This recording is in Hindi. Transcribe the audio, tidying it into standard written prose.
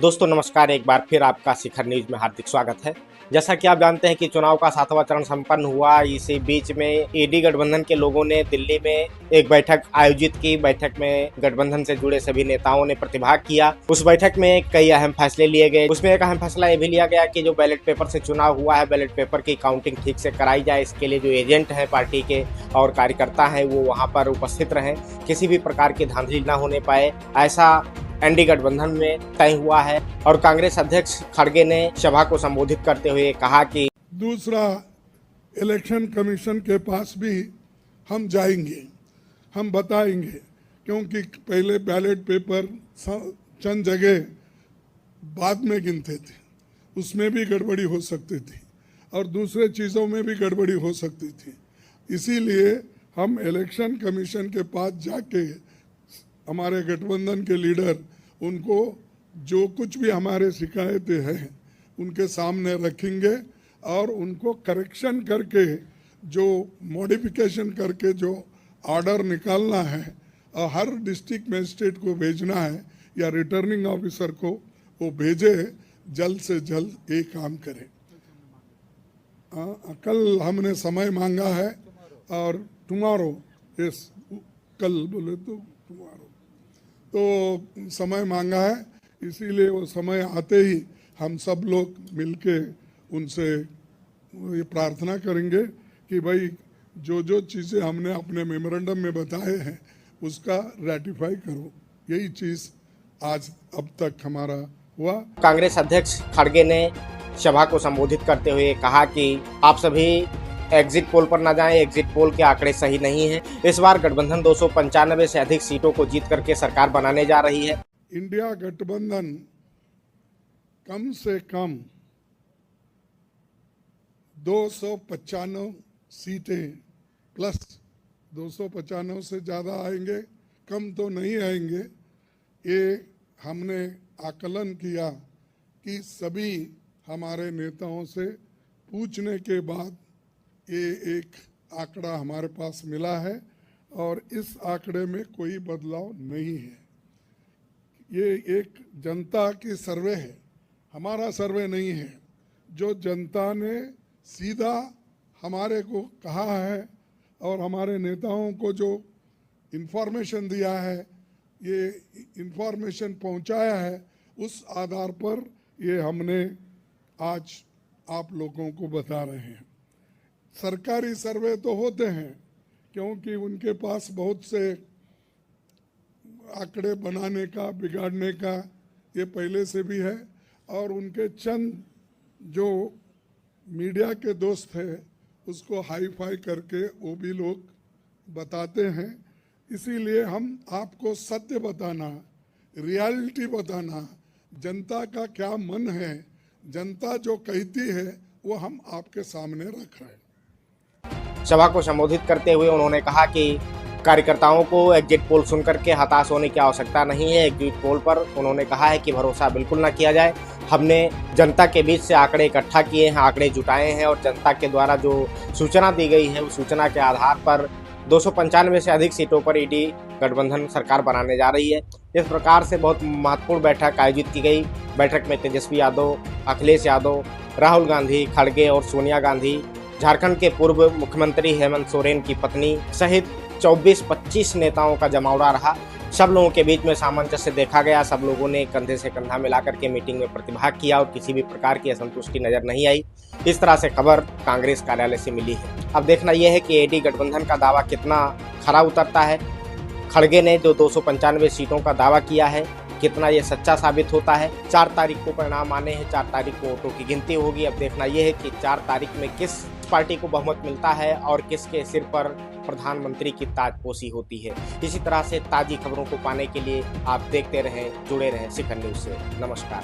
दोस्तों नमस्कार, एक बार फिर आपका शिखर न्यूज में हार्दिक स्वागत है। जैसा कि आप जानते हैं कि चुनाव का 7वां चरण संपन्न हुआ। इसी बीच में ईडी गठबंधन के लोगों ने दिल्ली में एक बैठक आयोजित की। बैठक में गठबंधन से जुड़े सभी नेताओं ने प्रतिभाग किया। उस बैठक में कई अहम फैसले लिए गए। उसमें एक अहम फैसला ये भी लिया गया कि जो बैलेट पेपर से चुनाव हुआ है, बैलेट पेपर की काउंटिंग ठीक से कराई जाए। इसके लिए जो एजेंट हैं पार्टी के और कार्यकर्ता हैं वो वहाँ पर उपस्थित रहें, किसी भी प्रकार की धांधली न होने पाए, ऐसा एनडीए गठबंधन में तय हुआ है। और कांग्रेस अध्यक्ष खड़गे ने सभा को संबोधित करते हुए कहा कि दूसरा, इलेक्शन कमीशन के पास भी हम जाएंगे, हम बताएंगे, क्योंकि पहले बैलेट पेपर चंद जगह बाद में गिनते थे, उसमें भी गड़बड़ी हो सकती थी और दूसरे चीज़ों में भी गड़बड़ी हो सकती थी। इसीलिए हम इलेक्शन कमीशन के पास जाके हमारे गठबंधन के लीडर उनको जो कुछ भी हमारे शिकायतें हैं उनके सामने रखेंगे और उनको करेक्शन करके, जो मॉडिफिकेशन करके जो ऑर्डर निकालना है और हर डिस्ट्रिक्ट मजिस्ट्रेट को भेजना है या रिटर्निंग ऑफिसर को वो भेजे, जल्द से जल्द ये काम करें। कल हमने समय मांगा है और टुमारो, कल बोले तो टुमारो तो समय मांगा है, इसीलिए वो समय आते ही हम सब लोग मिलके उनसे ये प्रार्थना करेंगे कि भाई जो जो चीज़ें हमने अपने मेमोरेंडम में बताए हैं उसका रेटिफाई करो। यही चीज़ आज अब तक हमारा हुआ। कांग्रेस अध्यक्ष खड़गे ने सभा को संबोधित करते हुए कहा कि आप सभी एग्जिट पोल पर न जाएं, एग्जिट पोल के आंकड़े सही नहीं हैं। इस बार गठबंधन 295 से अधिक सीटों को जीत करके सरकार बनाने जा रही है। इंडिया गठबंधन कम से कम 295 सीटें प्लस 295 से ज़्यादा आएंगे, कम तो नहीं आएंगे। ये हमने आकलन किया कि सभी हमारे नेताओं से पूछने के बाद ये एक आंकड़ा हमारे पास मिला है और इस आंकड़े में कोई बदलाव नहीं है। ये एक जनता की सर्वे है, हमारा सर्वे नहीं है। जो जनता ने सीधा हमारे को कहा है और हमारे नेताओं को जो इन्फॉर्मेशन दिया है, ये इन्फॉर्मेशन पहुंचाया है, उस आधार पर ये हमने आज आप लोगों को बता रहे हैं। सरकारी सर्वे तो होते हैं क्योंकि उनके पास बहुत से आंकड़े बनाने का, बिगाड़ने का ये पहले से भी है और उनके चंद जो मीडिया के दोस्त हैं उसको हाई फाई करके वो भी लोग बताते हैं। इसीलिए हम आपको सत्य बताना, रियलिटी बताना, जनता का क्या मन है, जनता जो कहती है वो हम आपके सामने रख रहे हैं। सभा को संबोधित करते हुए उन्होंने कहा कि कार्यकर्ताओं को एग्जिट पोल सुनकर के हताश होने की आवश्यकता नहीं है। एग्जिट पोल पर उन्होंने कहा है कि भरोसा बिल्कुल ना किया जाए। हमने जनता के बीच से आंकड़े इकट्ठा किए हैं, आंकड़े जुटाए हैं और जनता के द्वारा जो सूचना दी गई है उस सूचना के आधार पर 295 से अधिक सीटों पर ईडी गठबंधन सरकार बनाने जा रही है। इस प्रकार से बहुत महत्वपूर्ण बैठक आयोजित की गई। बैठक में तेजस्वी यादव, अखिलेश यादव, राहुल गांधी, खड़गे और सोनिया गांधी, झारखंड के पूर्व मुख्यमंत्री हेमंत सोरेन की पत्नी सहित 24-25 नेताओं का जमावड़ा रहा। सब लोगों के बीच में सामंजस्य देखा गया। सब लोगों ने कंधे से कंधा मिलाकर के मीटिंग में प्रतिभाग किया और किसी भी प्रकार की असंतुष्टि नजर नहीं आई। इस तरह से खबर कांग्रेस कार्यालय से मिली है। अब देखना यह है कि ईडी गठबंधन का दावा कितना खरा उतरता है। खड़गे ने जो 295 सीटों का दावा किया है, कितना ये सच्चा साबित होता है। 4 तारीख को परिणाम आने हैं, 4 तारीख को वोटों की गिनती होगी। अब देखना यह है कि 4 तारीख में किस पार्टी को बहुमत मिलता है और किसके सिर पर प्रधानमंत्री की ताजपोशी होती है। इसी तरह से ताज़ी खबरों को पाने के लिए आप देखते रहें, जुड़े रहें शिखर न्यूज से। नमस्कार।